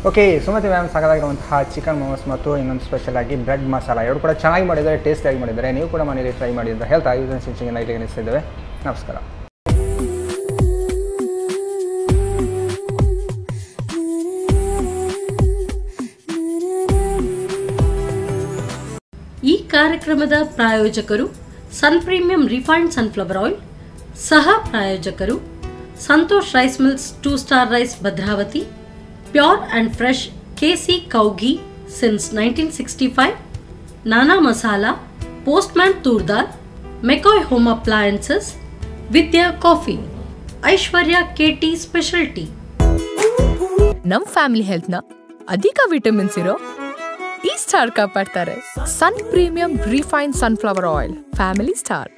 Okay, Sumati ma'am ಸಾಕಾಗಿರುವಂತಹ ಚಿಕನ್ ಮೊಮೋಸ್ ಮತ್ತು ಇನ್ನೊಂದು ಸ್ಪೆಷಲ್ ಆಗಿ ಬ್ರೆಡ್ ಮಸಾಲ ಎರಡು ಕೂಡ ಚೆನ್ನಾಗಿ ಮಾಡಿದ್ದಾರೆ, ಟೇಸ್ಟಿಯಾಗಿ ಮಾಡಿದ್ದಾರೆ. ನೀವು ಕೂಡ ಮನೆಯಲ್ಲಿ ಟ್ರೈ ಮಾಡಿ ಅಂತ ಹೇಳ್ತಾ ಯೂಸ್ ಸ್ಟಿಚಿಂಗ್ ನೈಟ್ಗೆ ಅನಿಸ್ತಿದ್ದೇವೆ. ನಮಸ್ಕಾರ. ಈ ಕಾರ್ಯಕ್ರಮದ ಪ್ರಾಯೋಜಕರು Sun premium refined sunflower oil, ಸಹ ಪ್ರಾಯೋಜಕರು Santosh rice mills 2 star rice Bhadravati, pure and fresh KC cow ghee since 1965, Nana masala, postman toor dal, McCoy home appliances, Vidya coffee, Aishwarya KT special tea. ನಮ್ ಫ್ಯಾಮಿಲಿ ಹೆಲ್ತ್ನ ಅಧಿಕ ವಿಟಮಿನ್ಸ್ ಇರೋ ಈ ಸ್ಟಾರ್ ಕಾಪಾಡ್ತಾರೆ. Sun premium refined sunflower oil, family star.